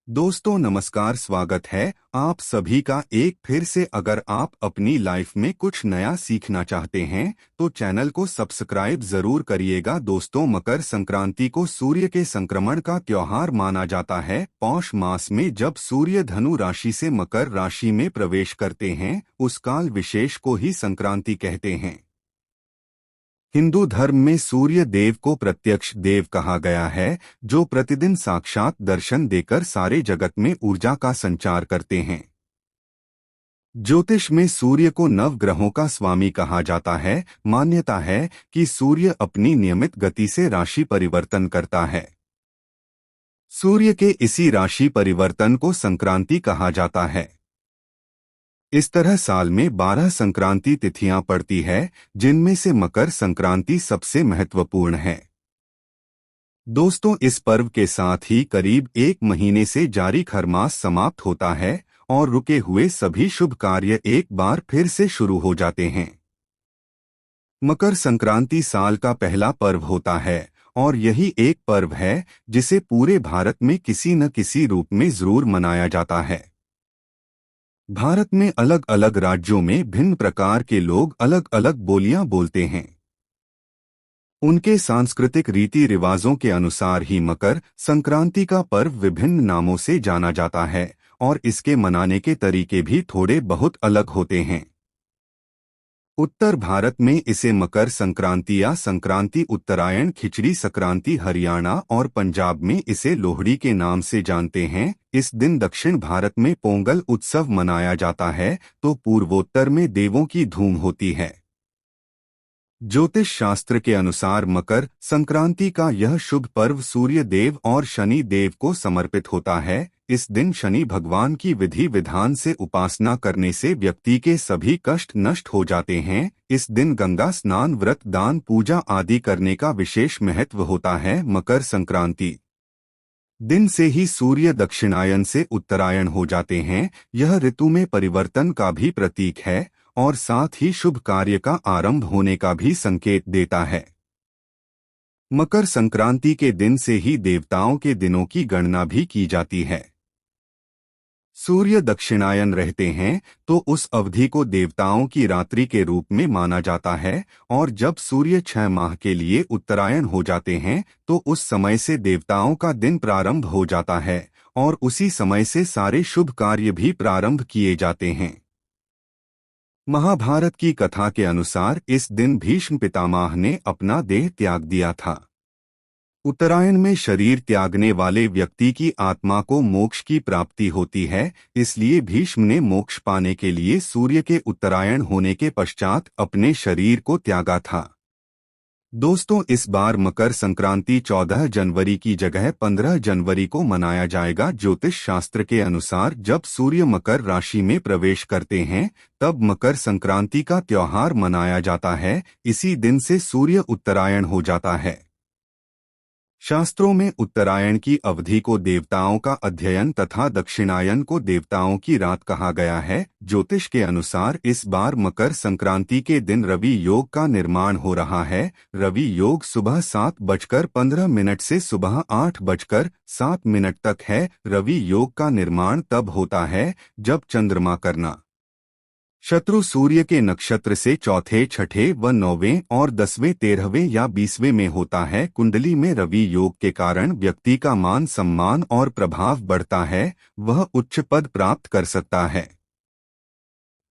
दोस्तों नमस्कार, स्वागत है आप सभी का एक फिर से। अगर आप अपनी लाइफ में कुछ नया सीखना चाहते हैं तो चैनल को सब्सक्राइब जरूर करिएगा। दोस्तों, मकर संक्रांति को सूर्य के संक्रमण का त्योहार माना जाता है। पौष मास में जब सूर्य धनु राशि से मकर राशि में प्रवेश करते हैं उस काल विशेष को ही संक्रांति कहते हैं। हिंदू धर्म में सूर्य देव को प्रत्यक्ष देव कहा गया है, जो प्रतिदिन साक्षात दर्शन देकर सारे जगत में ऊर्जा का संचार करते हैं। ज्योतिष में सूर्य को नवग्रहों का स्वामी कहा जाता है। मान्यता है कि सूर्य अपनी नियमित गति से राशि परिवर्तन करता है। सूर्य के इसी राशि परिवर्तन को संक्रांति कहा जाता है। इस तरह साल में 12 संक्रांति तिथियां पड़ती है, जिनमें से मकर संक्रांति सबसे महत्वपूर्ण है। दोस्तों, इस पर्व के साथ ही करीब एक महीने से जारी खरमास समाप्त होता है और रुके हुए सभी शुभ कार्य एक बार फिर से शुरू हो जाते हैं। मकर संक्रांति साल का पहला पर्व होता है और यही एक पर्व है जिसे पूरे भारत में किसी न किसी रूप में जरूर मनाया जाता है। भारत में अलग अलग राज्यों में भिन्न प्रकार के लोग अलग अलग बोलियां बोलते हैं। उनके सांस्कृतिक रीति रिवाजों के अनुसार ही मकर संक्रांति का पर्व विभिन्न नामों से जाना जाता है और इसके मनाने के तरीके भी थोड़े बहुत अलग होते हैं। उत्तर भारत में इसे मकर संक्रांति या संक्रांति, उत्तरायण, खिचड़ी संक्रांति हरियाणा और पंजाब में इसे लोहड़ी के नाम से जानते हैं। इस दिन दक्षिण भारत में पोंगल उत्सव मनाया जाता है तो पूर्वोत्तर में देवों की धूम होती है। ज्योतिष शास्त्र के अनुसार मकर संक्रांति का यह शुभ पर्व सूर्य देव और शनि देव को समर्पित होता है। इस दिन शनि भगवान की विधि विधान से उपासना करने से व्यक्ति के सभी कष्ट नष्ट हो जाते हैं। इस दिन गंगा स्नान, व्रत, दान, पूजा आदि करने का विशेष महत्व होता है। मकर संक्रांति दिन से ही सूर्य दक्षिणायन से उत्तरायण हो जाते हैं। यह ऋतु में परिवर्तन का भी प्रतीक है और साथ ही शुभ कार्य का आरंभ होने का भी संकेत देता है। मकर संक्रांति के दिन से ही देवताओं के दिनों की गणना भी की जाती है। सूर्य दक्षिणायन रहते हैं तो उस अवधि को देवताओं की रात्रि के रूप में माना जाता है और जब सूर्य 6 माह के लिए उत्तरायण हो जाते हैं तो उस समय से देवताओं का दिन प्रारंभ हो जाता है और उसी समय से सारे शुभ कार्य भी प्रारंभ किए जाते हैं। महाभारत की कथा के अनुसार इस दिन भीष्म पितामह ने अपना देह त्याग दिया था। उत्तरायण में शरीर त्यागने वाले व्यक्ति की आत्मा को मोक्ष की प्राप्ति होती है, इसलिए भीष्म ने मोक्ष पाने के लिए सूर्य के उत्तरायण होने के पश्चात अपने शरीर को त्यागा था। दोस्तों, इस बार मकर संक्रांति 14 जनवरी की जगह 15 जनवरी को मनाया जाएगा। ज्योतिष शास्त्र के अनुसार जब सूर्य मकर राशि में प्रवेश करते हैं तब मकर संक्रांति का त्योहार मनाया जाता है। इसी दिन से सूर्य उत्तरायण हो जाता है। शास्त्रों में उत्तरायण की अवधि को देवताओं का अध्ययन तथा दक्षिणायन को देवताओं की रात कहा गया है। ज्योतिष के अनुसार इस बार मकर संक्रांति के दिन रवि योग का निर्माण हो रहा है। रवि योग सुबह 7:15 से सुबह 8:07 तक है। रवि योग का निर्माण तब होता है जब चंद्रमा करना शत्रु सूर्य के नक्षत्र से चौथे, छठे व 9वें और 10वें, 13वें या 20वें में होता है। कुंडली में रवि योग के कारण व्यक्ति का मान सम्मान और प्रभाव बढ़ता है, वह उच्च पद प्राप्त कर सकता है।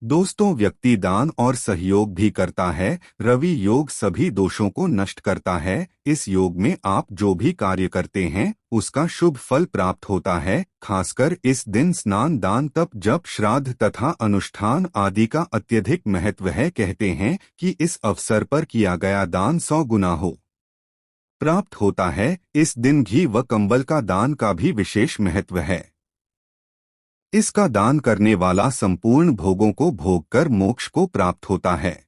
दोस्तों, व्यक्ति दान और सहयोग भी करता है। रवि योग सभी दोषों को नष्ट करता है। इस योग में आप जो भी कार्य करते हैं उसका शुभ फल प्राप्त होता है। खासकर इस दिन स्नान, दान, तप, जप, श्राद्ध तथा अनुष्ठान आदि का अत्यधिक महत्व है। कहते हैं कि इस अवसर पर किया गया दान 100 गुना हो प्राप्त होता है। इस दिन घी व कंबल का दान का भी विशेष महत्व है। इसका दान करने वाला संपूर्ण भोगों को भोग कर मोक्ष को प्राप्त होता है।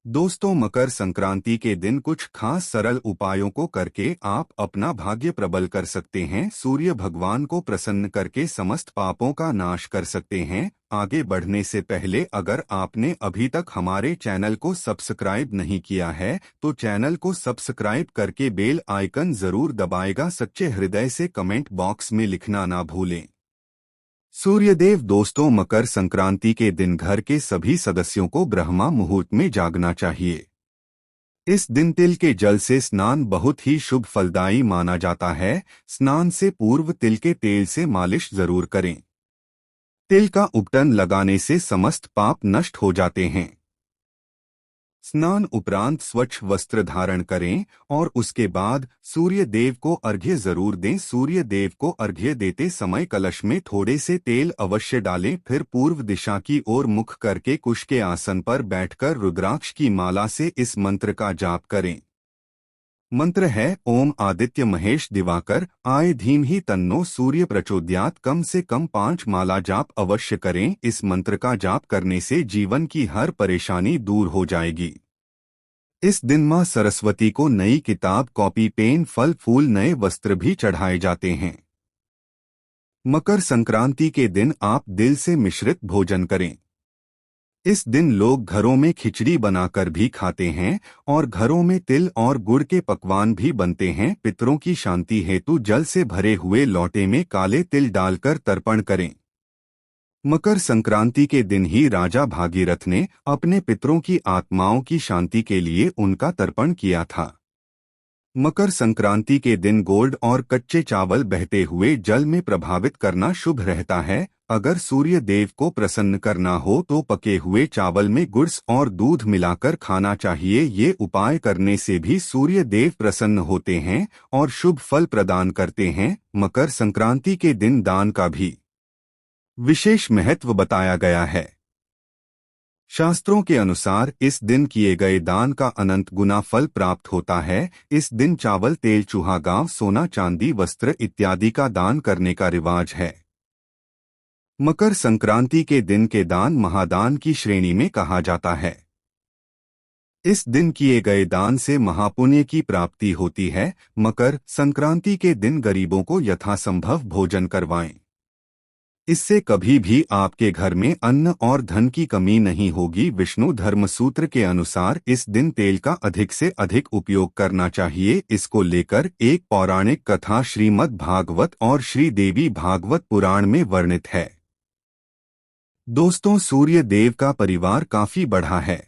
दोस्तों, मकर संक्रांति के दिन कुछ खास सरल उपायों को करके आप अपना भाग्य प्रबल कर सकते हैं। सूर्य भगवान को प्रसन्न करके समस्त पापों का नाश कर सकते हैं। आगे बढ़ने से पहले अगर आपने अभी तक हमारे चैनल को सब्सक्राइब नहीं किया है तो चैनल को सब्सक्राइब करके बेल आइकन जरूर दबाएगा। सच्चे हृदय से कमेंट बॉक्स में लिखना ना भूलें। सूर्यदेव। दोस्तों, मकर संक्रांति के दिन घर के सभी सदस्यों को ब्रह्मा मुहूर्त में जागना चाहिए। इस दिन तिल के जल से स्नान बहुत ही शुभ फलदायी माना जाता है। स्नान से पूर्व तिल के तेल से मालिश जरूर करें। तिल का उपटन लगाने से समस्त पाप नष्ट हो जाते हैं। स्नान उपरांत स्वच्छ वस्त्र धारण करें और उसके बाद सूर्य देव को अर्घ्य जरूर दें। सूर्य देव को अर्घ्य देते समय कलश में थोड़े से तेल अवश्य डालें। फिर पूर्व दिशा की ओर मुख करके कुश के आसन पर बैठकर रुद्राक्ष की माला से इस मंत्र का जाप करें। मंत्र है ओम आदित्य महेश दिवाकर आय धीमहि तन्नो सूर्य प्रचोदयात्। कम से कम 5 माला जाप अवश्य करें। इस मंत्र का जाप करने से जीवन की हर परेशानी दूर हो जाएगी। इस दिन मां सरस्वती को नई किताब, कॉपी, पेन, फल फूल, नए वस्त्र भी चढ़ाए जाते हैं। मकर संक्रांति के दिन आप दिल से मिश्रित भोजन करें। इस दिन लोग घरों में खिचड़ी बनाकर भी खाते हैं और घरों में तिल और गुड़ के पकवान भी बनते हैं। पितरों की शांति हेतु जल से भरे हुए लोटे में काले तिल डालकर तर्पण करें। मकर संक्रांति के दिन ही राजा भागीरथ ने अपने पितरों की आत्माओं की शांति के लिए उनका तर्पण किया था। मकर संक्रांति के दिन गोल्ड और कच्चे चावल बहते हुए जल में प्रभावित करना शुभ रहता है। अगर सूर्य देव को प्रसन्न करना हो तो पके हुए चावल में गुड़ और दूध मिलाकर खाना चाहिए। ये उपाय करने से भी सूर्य देव प्रसन्न होते हैं और शुभ फल प्रदान करते हैं। मकर संक्रांति के दिन दान का भी विशेष महत्व बताया गया है। शास्त्रों के अनुसार इस दिन किए गए दान का अनंत गुना फल प्राप्त होता है। इस दिन चावल, तेल, चूहा, गांव, सोना, चांदी, वस्त्र इत्यादि का दान करने का रिवाज है। मकर संक्रांति के दिन के दान महादान की श्रेणी में कहा जाता है। इस दिन किए गए दान से महापुण्य की प्राप्ति होती है। मकर संक्रांति के दिन गरीबों को यथासंभव भोजन करवाएं। इससे कभी भी आपके घर में अन्न और धन की कमी नहीं होगी। विष्णु धर्म सूत्र के अनुसार इस दिन तेल का अधिक से अधिक उपयोग करना चाहिए। इसको लेकर एक पौराणिक कथा श्रीमद् भागवत और श्री देवी भागवत पुराण में वर्णित है। दोस्तों, सूर्य देव का परिवार काफी बड़ा है।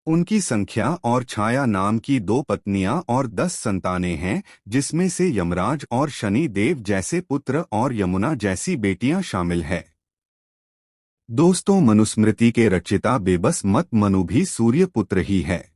उनकी संख्या और छाया नाम की 2 पत्नियां और 10 संतानें हैं, जिसमें से यमराज और शनि देव जैसे पुत्र और यमुना जैसी बेटियां शामिल है। दोस्तों, मनुस्मृति के रचयिता बेबस मत मनु भी सूर्य पुत्र ही है।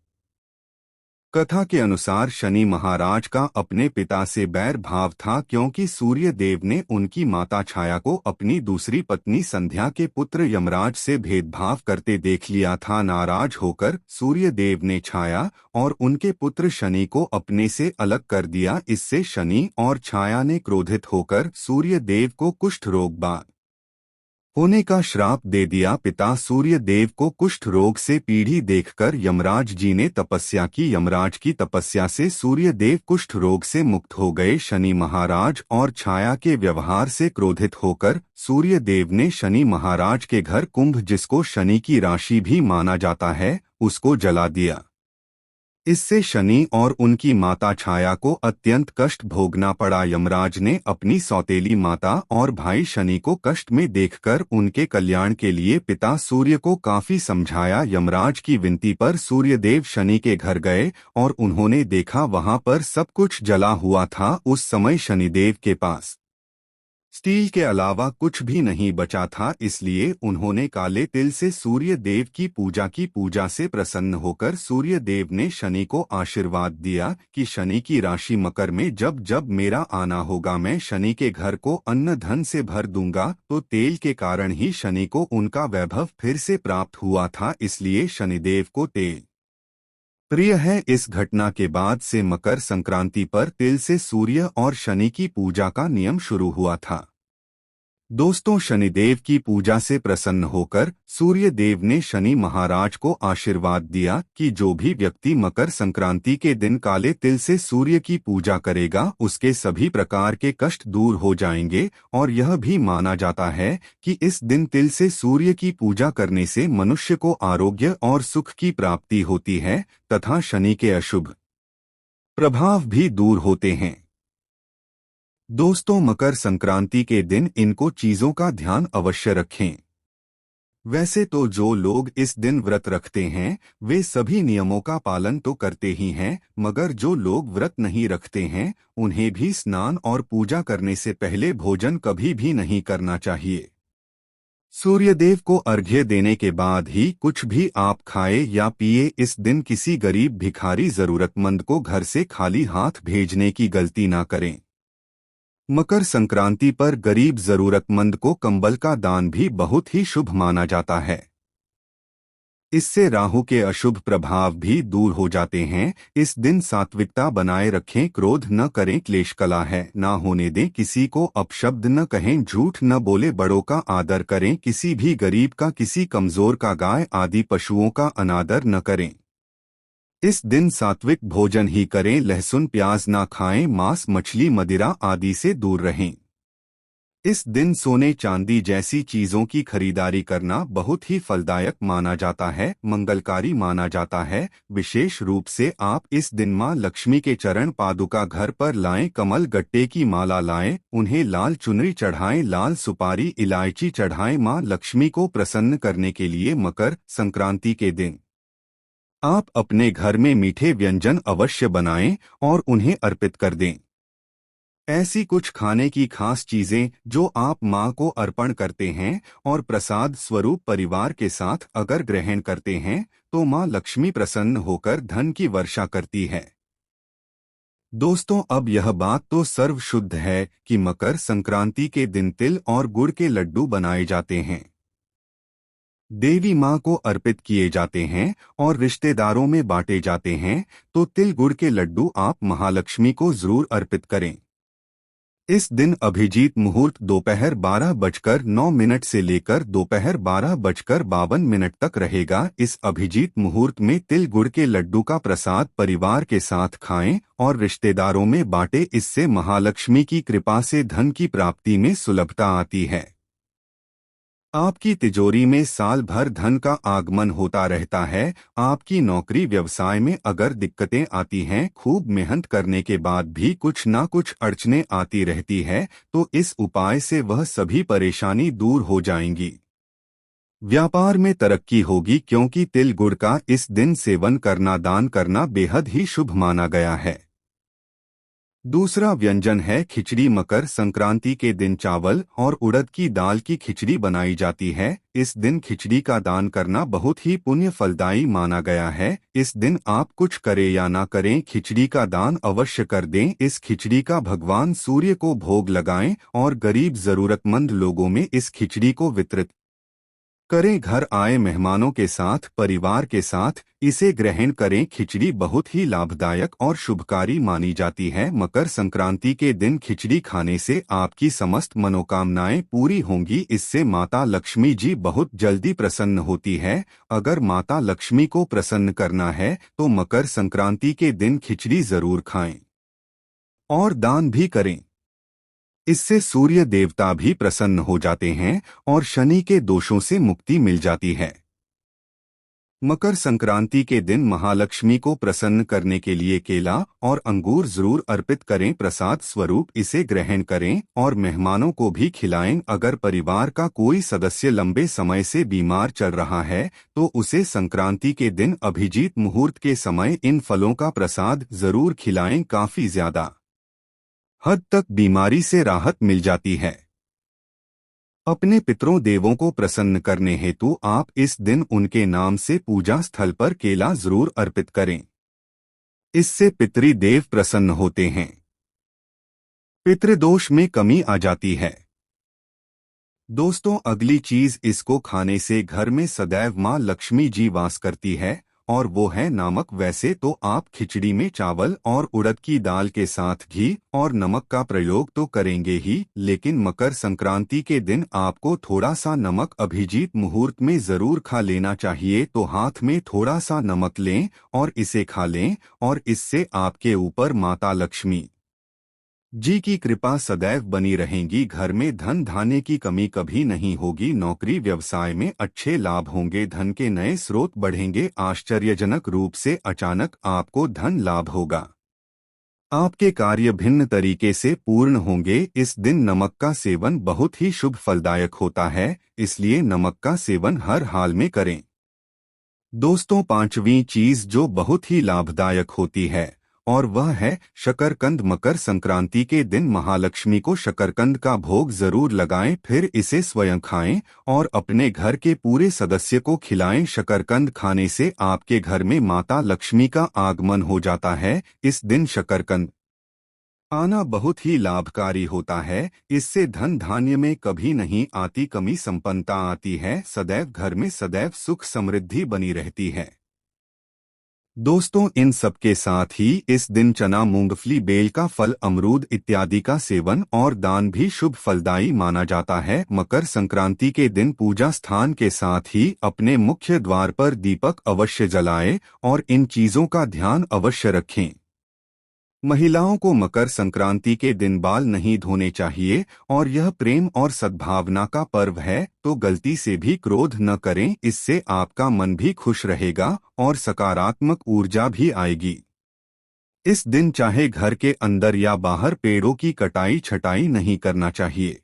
कथा के अनुसार शनि महाराज का अपने पिता से बैर भाव था, क्योंकि सूर्य देव ने उनकी माता छाया को अपनी दूसरी पत्नी संध्या के पुत्र यमराज से भेदभाव करते देख लिया था। नाराज होकर सूर्य देव ने छाया और उनके पुत्र शनि को अपने से अलग कर दिया। इससे शनि और छाया ने क्रोधित होकर सूर्य देव को कुष्ठ रोग होने का श्राप दे दिया। पिता सूर्य देव को कुष्ठ रोग से पीढ़ी देखकर यमराज जी ने तपस्या की। यमराज की तपस्या से सूर्य देव कुष्ठ रोग से मुक्त हो गए। शनि महाराज और छाया के व्यवहार से क्रोधित होकर सूर्य देव ने शनि महाराज के घर कुंभ, जिसको शनि की राशि भी माना जाता है, उसको जला दिया। इससे शनि और उनकी माता छाया को अत्यंत कष्ट भोगना पड़ा। यमराज ने अपनी सौतेली माता और भाई शनि को कष्ट में देखकर उनके कल्याण के लिए पिता सूर्य को काफी समझाया। यमराज की विनती पर सूर्यदेव शनि के घर गए और उन्होंने देखा वहां पर सब कुछ जला हुआ था। उस समय शनिदेव के पास स्टील के अलावा कुछ भी नहीं बचा था, इसलिए उन्होंने काले तिल से सूर्य देव की पूजा की। पूजा से प्रसन्न होकर सूर्य देव ने शनि को आशीर्वाद दिया कि शनि की राशि मकर में जब जब मेरा आना होगा मैं शनि के घर को अन्न धन से भर दूंगा। तो तेल के कारण ही शनि को उनका वैभव फिर से प्राप्त हुआ था, इसलिए शनिदेव को तेल प्रिय है। इस घटना के बाद से मकर संक्रांति पर तिल से सूर्य और शनि की पूजा का नियम शुरू हुआ था। दोस्तों, शनिदेव की पूजा से प्रसन्न होकर सूर्य देव ने शनि महाराज को आशीर्वाद दिया कि जो भी व्यक्ति मकर संक्रांति के दिन काले तिल से सूर्य की पूजा करेगा उसके सभी प्रकार के कष्ट दूर हो जाएंगे। और यह भी माना जाता है कि इस दिन तिल से सूर्य की पूजा करने से मनुष्य को आरोग्य और सुख की प्राप्ति होती है तथा शनि के अशुभ प्रभाव भी दूर होते हैं। दोस्तों, मकर संक्रांति के दिन इनको चीजों का ध्यान अवश्य रखें। वैसे तो जो लोग इस दिन व्रत रखते हैं वे सभी नियमों का पालन तो करते ही हैं, मगर जो लोग व्रत नहीं रखते हैं उन्हें भी स्नान और पूजा करने से पहले भोजन कभी भी नहीं करना चाहिए। सूर्यदेव को अर्घ्य देने के बाद ही कुछ भी आप खाए या पिए। इस दिन किसी गरीब भिखारी जरूरतमंद को घर से खाली हाथ भेजने की गलती ना करें। मकर संक्रांति पर गरीब जरूरतमंद को कंबल का दान भी बहुत ही शुभ माना जाता है। इससे राहु के अशुभ प्रभाव भी दूर हो जाते हैं। इस दिन सात्विकता बनाए रखें, क्रोध न करें, क्लेश कला है ना होने दें, किसी को अपशब्द न कहें, झूठ न बोले, बड़ों का आदर करें, किसी भी गरीब का, किसी कमजोर का, गाय आदि पशुओं का अनादर न करें। इस दिन सात्विक भोजन ही करें, लहसुन प्याज ना खाएं, मांस मछली मदिरा आदि से दूर रहें। इस दिन सोने चांदी जैसी चीजों की खरीदारी करना बहुत ही फलदायक माना जाता है, मंगलकारी माना जाता है। विशेष रूप से आप इस दिन मां लक्ष्मी के चरण पादुका घर पर लाएं, कमल गट्टे की माला लाएं, उन्हें लाल चुनरी चढ़ाएं, लाल सुपारी इलायची चढ़ाएं। मां लक्ष्मी को प्रसन्न करने के लिए मकर संक्रांति के दिन आप अपने घर में मीठे व्यंजन अवश्य बनाएं और उन्हें अर्पित कर दें। ऐसी कुछ खाने की खास चीजें जो आप मां को अर्पण करते हैं और प्रसाद स्वरूप परिवार के साथ अगर ग्रहण करते हैं तो मां लक्ष्मी प्रसन्न होकर धन की वर्षा करती है। दोस्तों, अब यह बात तो सर्व शुद्ध है कि मकर संक्रांति के दिन तिल और गुड़ के लड्डू बनाए जाते हैं, देवी मां को अर्पित किए जाते हैं और रिश्तेदारों में बांटे जाते हैं। तो तिल गुड़ के लड्डू आप महालक्ष्मी को जरूर अर्पित करें। इस दिन अभिजीत मुहूर्त दोपहर 12:09 से लेकर दोपहर 12:52 तक रहेगा। इस अभिजीत मुहूर्त में तिल गुड़ के लड्डू का प्रसाद परिवार के साथ खाएं और रिश्तेदारों में बांटें। इससे महालक्ष्मी की कृपा से धन की प्राप्ति में सुलभता आती है। आपकी तिजोरी में साल भर धन का आगमन होता रहता है। आपकी नौकरी व्यवसाय में अगर दिक्कतें आती हैं, खूब मेहनत करने के बाद भी कुछ ना कुछ अड़चनें आती रहती है, तो इस उपाय से वह सभी परेशानी दूर हो जाएंगी। व्यापार में तरक्की होगी, क्योंकि तिल गुड़ का इस दिन सेवन करना, दान करना बेहद ही शुभ माना गया है। दूसरा व्यंजन है खिचड़ी। मकर संक्रांति के दिन चावल और उड़द की दाल की खिचड़ी बनाई जाती है। इस दिन खिचड़ी का दान करना बहुत ही पुण्य फलदायी माना गया है। इस दिन आप कुछ करें या ना करें, खिचड़ी का दान अवश्य कर दें। इस खिचड़ी का भगवान सूर्य को भोग लगाएं और गरीब जरूरतमंद लोगों में इस खिचड़ी को वितरित करें। घर आए मेहमानों के साथ, परिवार के साथ इसे ग्रहण करें। खिचड़ी बहुत ही लाभदायक और शुभकारी मानी जाती है। मकर संक्रांति के दिन खिचड़ी खाने से आपकी समस्त मनोकामनाएं पूरी होंगी। इससे माता लक्ष्मी जी बहुत जल्दी प्रसन्न होती है। अगर माता लक्ष्मी को प्रसन्न करना है तो मकर संक्रांति के दिन खिचड़ी जरूर खाएं और दान भी करें। इससे सूर्य देवता भी प्रसन्न हो जाते हैं और शनि के दोषों से मुक्ति मिल जाती है। मकर संक्रांति के दिन महालक्ष्मी को प्रसन्न करने के लिए केला और अंगूर जरूर अर्पित करें, प्रसाद स्वरूप इसे ग्रहण करें और मेहमानों को भी खिलाएं। अगर परिवार का कोई सदस्य लंबे समय से बीमार चल रहा है तो उसे संक्रांति के दिन अभिजीत मुहूर्त के समय इन फलों का प्रसाद जरूर खिलाएं। काफी ज्यादा हद तक बीमारी से राहत मिल जाती है। अपने पितरों देवों को प्रसन्न करने हेतु आप इस दिन उनके नाम से पूजा स्थल पर केला जरूर अर्पित करें। इससे पितृदेव प्रसन्न होते हैं, पितृदोष में कमी आ जाती है। दोस्तों, अगली चीज, इसको खाने से घर में सदैव मां लक्ष्मी जी वास करती है और वो है नमक। वैसे तो आप खिचड़ी में चावल और उड़द की दाल के साथ घी और नमक का प्रयोग तो करेंगे ही, लेकिन मकर संक्रांति के दिन आपको थोड़ा सा नमक अभिजीत मुहूर्त में जरूर खा लेना चाहिए। तो हाथ में थोड़ा सा नमक लें और इसे खा लें, और इससे आपके ऊपर माता लक्ष्मी जी की कृपा सदैव बनी रहेगी। घर में धन धान्य की कमी कभी नहीं होगी। नौकरी व्यवसाय में अच्छे लाभ होंगे। धन के नए स्रोत बढ़ेंगे। आश्चर्यजनक रूप से अचानक आपको धन लाभ होगा। आपके कार्य भिन्न तरीके से पूर्ण होंगे। इस दिन नमक का सेवन बहुत ही शुभ फलदायक होता है, इसलिए नमक का सेवन हर हाल में करें। दोस्तों, पांचवी चीज जो बहुत ही लाभदायक होती है और वह है शकरकंद। मकर संक्रांति के दिन महालक्ष्मी को शकरकंद का भोग जरूर लगाएं, फिर इसे स्वयं खाएं और अपने घर के पूरे सदस्य को खिलाएं। शकरकंद खाने से आपके घर में माता लक्ष्मी का आगमन हो जाता है। इस दिन शकरकंद आना बहुत ही लाभकारी होता है। इससे धन धान्य में कभी नहीं आती कमी, संपन्नता आती है। सदैव घर में सदैव सुख समृद्धि बनी रहती है। दोस्तों, इन सब के साथ ही इस दिन चना, मूंगफली, बेल का फल, अमरूद इत्यादि का सेवन और दान भी शुभ फलदायी माना जाता है। मकर संक्रांति के दिन पूजा स्थान के साथ ही अपने मुख्य द्वार पर दीपक अवश्य जलाएं और इन चीजों का ध्यान अवश्य रखें। महिलाओं को मकर संक्रांति के दिन बाल नहीं धोने चाहिए और यह प्रेम और सद्भावना का पर्व है, तो गलती से भी क्रोध न करें। इससे आपका मन भी खुश रहेगा और सकारात्मक ऊर्जा भी आएगी। इस दिन चाहे घर के अंदर या बाहर पेड़ों की कटाई छटाई नहीं करना चाहिए।